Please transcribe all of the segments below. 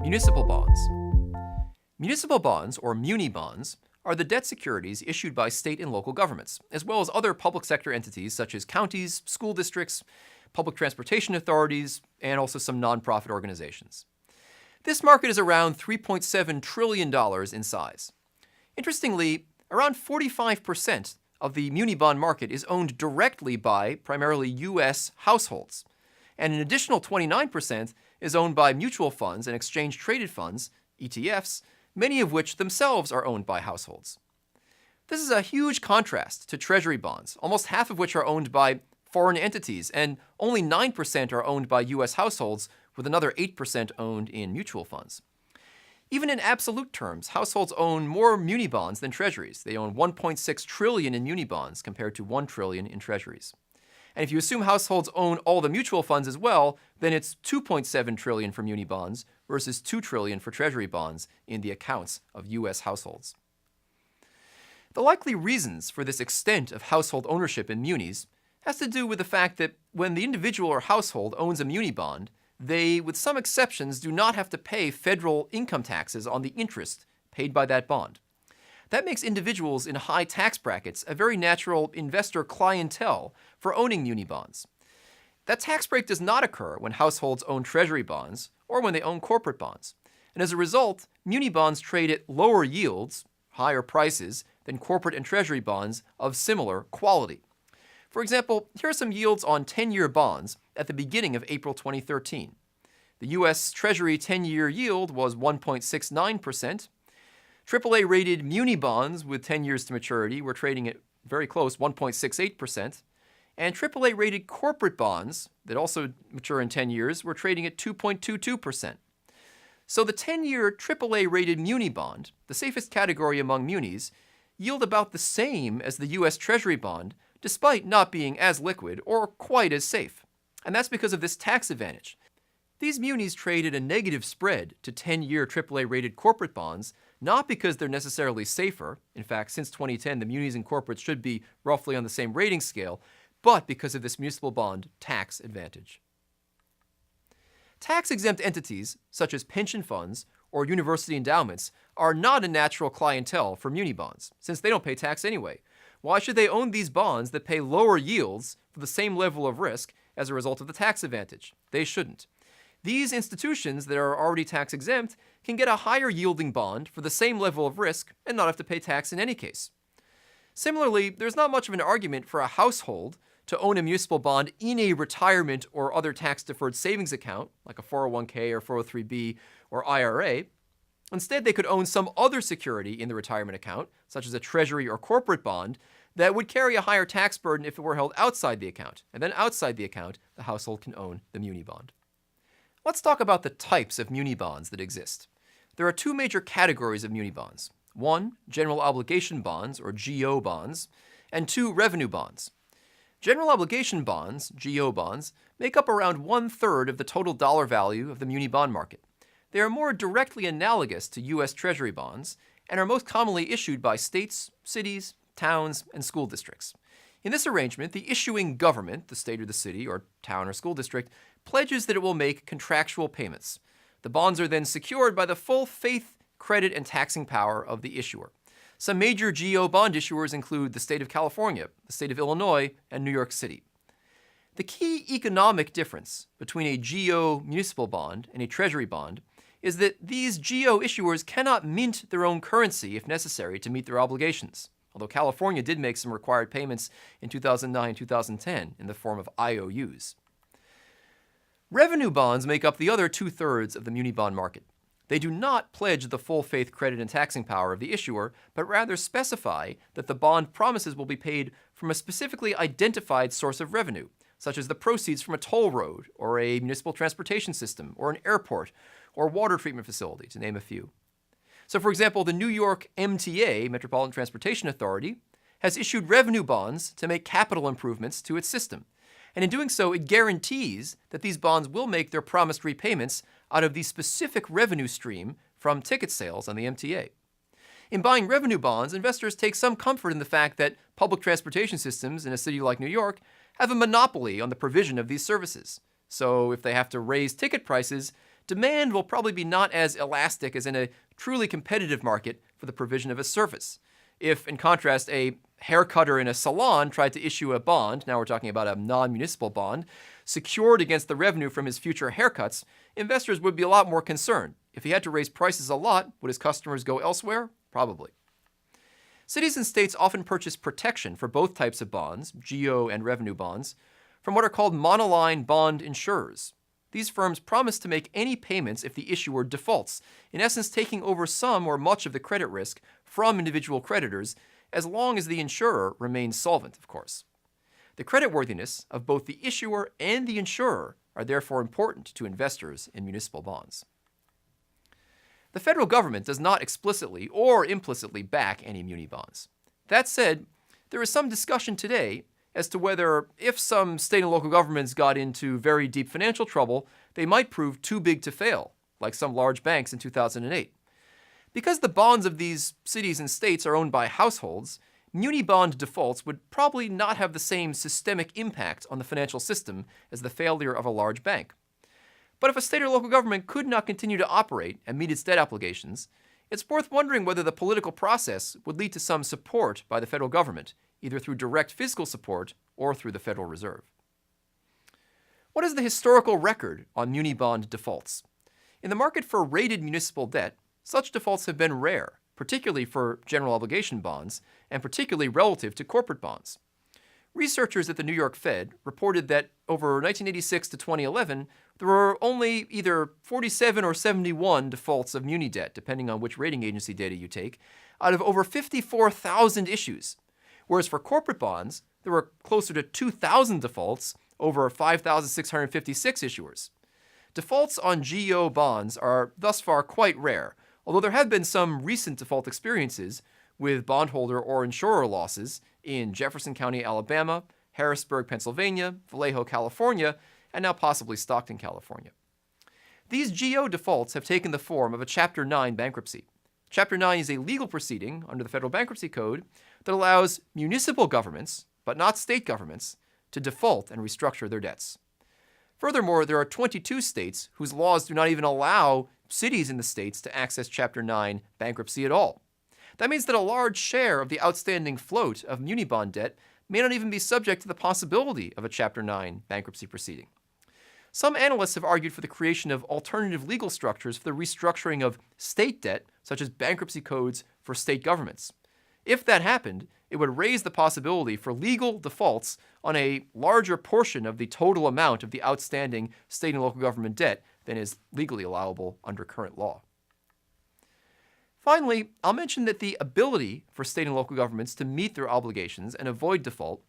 Municipal bonds. Municipal bonds, or muni bonds, are the debt securities issued by state and local governments, as well as other public sector entities such as counties, school districts, public transportation authorities, and also some nonprofit organizations. This market is around $3.7 trillion in size. Interestingly, around 45% of the muni bond market is owned directly by primarily U.S. households, and an additional 29% is owned by mutual funds and exchange-traded funds, ETFs, many of which themselves are owned by households. This is a huge contrast to treasury bonds, almost half of which are owned by foreign entities, and only 9% are owned by U.S. households, with another 8% owned in mutual funds. Even in absolute terms, households own more muni bonds than treasuries. They own $1.6 trillion in muni bonds compared to $1 trillion in treasuries. And if you assume households own all the mutual funds as well, then it's $2.7 trillion for muni bonds versus $2 trillion for treasury bonds in the accounts of U.S. households. The likely reasons for this extent of household ownership in munis has to do with the fact that when the individual or household owns a muni bond, they, with some exceptions, do not have to pay federal income taxes on the interest paid by that bond. That makes individuals in high tax brackets a very natural investor clientele for owning muni bonds. That tax break does not occur when households own treasury bonds or when they own corporate bonds. And as a result, muni bonds trade at lower yields, higher prices, than corporate and treasury bonds of similar quality. For example, here are some yields on 10-year bonds at the beginning of April 2013. The U.S. Treasury 10-year yield was 1.69%. AAA-rated muni bonds with 10 years to maturity were trading at very close, 1.68%. And AAA-rated corporate bonds that also mature in 10 years were trading at 2.22%. So the 10-year AAA-rated muni bond, the safest category among munis, yield about the same as the U.S. Treasury bond, despite not being as liquid or quite as safe. And that's because of this tax advantage. These munis trade at a negative spread to 10-year AAA-rated corporate bonds, not because they're necessarily safer. In fact, since 2010, the munis and corporates should be roughly on the same rating scale, but because of this municipal bond tax advantage. Tax-exempt entities, such as pension funds or university endowments, are not a natural clientele for muni bonds, since they don't pay tax anyway. Why should they own these bonds that pay lower yields for the same level of risk as a result of the tax advantage? They shouldn't. These institutions that are already tax-exempt can get a higher yielding bond for the same level of risk and not have to pay tax in any case. Similarly, there's not much of an argument for a household to own a municipal bond in a retirement or other tax-deferred savings account, like a 401k or 403b or IRA. Instead, they could own some other security in the retirement account, such as a treasury or corporate bond, that would carry a higher tax burden if it were held outside the account. And then outside the account, the household can own the muni bond. Let's talk about the types of muni bonds that exist. There are two major categories of muni bonds. One, general obligation bonds, or GO bonds, and two, revenue bonds. General obligation bonds, GO bonds, make up around 1/3 of the total dollar value of the muni bond market. They are more directly analogous to U.S. Treasury bonds and are most commonly issued by states, cities, towns, and school districts. In this arrangement, the issuing government, the state or the city or town or school district, pledges that it will make contractual payments. The bonds are then secured by the full faith, credit, and taxing power of the issuer. Some major GO bond issuers include the state of California, the state of Illinois, and New York City. The key economic difference between a GO municipal bond and a treasury bond is that these GO issuers cannot mint their own currency if necessary to meet their obligations, although California did make some required payments in 2009 and 2010 in the form of IOUs. Revenue bonds make up the other 2/3 of the muni bond market. They do not pledge the full faith, credit, and taxing power of the issuer, but rather specify that the bond promises will be paid from a specifically identified source of revenue, such as the proceeds from a toll road, or a municipal transportation system, or an airport, or water treatment facility, to name a few. So for example, the New York MTA, Metropolitan Transportation Authority, has issued revenue bonds to make capital improvements to its system. And in doing so, it guarantees that these bonds will make their promised repayments out of the specific revenue stream from ticket sales on the MTA. In buying revenue bonds, investors take some comfort in the fact that public transportation systems in a city like New York have a monopoly on the provision of these services. So if they have to raise ticket prices demand will probably be not as elastic as in a truly competitive market for the provision of a service. If, in contrast, a haircutter in a salon tried to issue a bond, now we're talking about a non-municipal bond, secured against the revenue from his future haircuts, investors would be a lot more concerned. If he had to raise prices a lot, would his customers go elsewhere? Probably. Cities and states often purchase protection for both types of bonds, GO and revenue bonds, from what are called monoline bond insurers. These firms promise to make any payments if the issuer defaults, in essence taking over some or much of the credit risk from individual creditors, as long as the insurer remains solvent, of course. The creditworthiness of both the issuer and the insurer are therefore important to investors in municipal bonds. The federal government does not explicitly or implicitly back any muni bonds. That said, there is some discussion today as to whether, if some state and local governments got into very deep financial trouble, they might prove too big to fail, like some large banks in 2008. Because the bonds of these cities and states are owned by households, muni bond defaults would probably not have the same systemic impact on the financial system as the failure of a large bank. But if a state or local government could not continue to operate and meet its debt obligations, it's worth wondering whether the political process would lead to some support by the federal government, either through direct fiscal support or through the Federal Reserve. What is the historical record on muni bond defaults? In the market for rated municipal debt, such defaults have been rare, particularly for general obligation bonds, and particularly relative to corporate bonds. Researchers at the New York Fed reported that over 1986 to 2011, there were only either 47 or 71 defaults of muni debt, depending on which rating agency data you take, out of over 54,000 issues. Whereas for corporate bonds, there were closer to 2,000 defaults over 5,656 issuers. Defaults on GO bonds are thus far quite rare, although there have been some recent default experiences with bondholder or insurer losses in Jefferson County, Alabama, Harrisburg, Pennsylvania, Vallejo, California, and now possibly Stockton, California. These GO defaults have taken the form of a Chapter 9 bankruptcy. Chapter 9 is a legal proceeding under the Federal Bankruptcy Code that allows municipal governments, but not state governments, to default and restructure their debts. Furthermore, there are 22 states whose laws do not even allow cities in the states to access Chapter 9 bankruptcy at all. That means that a large share of the outstanding float of muni bond debt may not even be subject to the possibility of a Chapter 9 bankruptcy proceeding. Some analysts have argued for the creation of alternative legal structures for the restructuring of state debt, such as bankruptcy codes for state governments. If that happened, it would raise the possibility for legal defaults on a larger portion of the total amount of the outstanding state and local government debt than is legally allowable under current law. Finally, I'll mention that the ability for state and local governments to meet their obligations and avoid default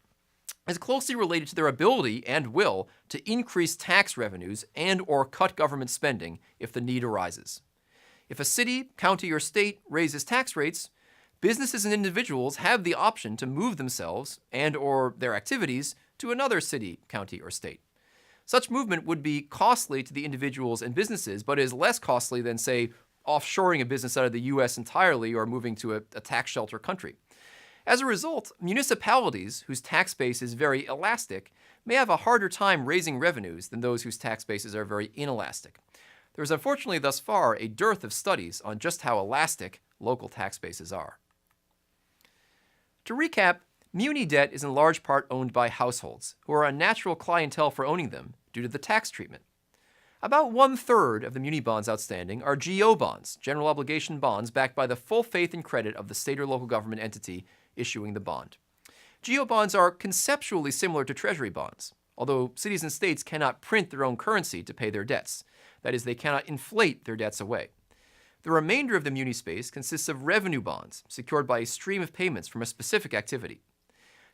is closely related to their ability and will to increase tax revenues and or cut government spending if the need arises. If a city, county, or state raises tax rates, businesses and individuals have the option to move themselves and or their activities to another city, county, or state. Such movement would be costly to the individuals and businesses, but is less costly than, say, offshoring a business out of the U.S. entirely or moving to a tax shelter country. As a result, municipalities whose tax base is very elastic may have a harder time raising revenues than those whose tax bases are very inelastic. There is unfortunately thus far a dearth of studies on just how elastic local tax bases are. To recap, muni debt is in large part owned by households, who are a natural clientele for owning them due to the tax treatment. About 1/3 of the muni bonds outstanding are GO bonds, general obligation bonds backed by the full faith and credit of the state or local government entity issuing the bond. GO bonds are conceptually similar to treasury bonds, although cities and states cannot print their own currency to pay their debts. That is, they cannot inflate their debts away. The remainder of the muni space consists of revenue bonds, secured by a stream of payments from a specific activity.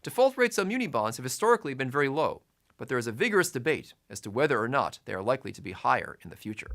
Default rates on muni bonds have historically been very low, but there is a vigorous debate as to whether or not they are likely to be higher in the future.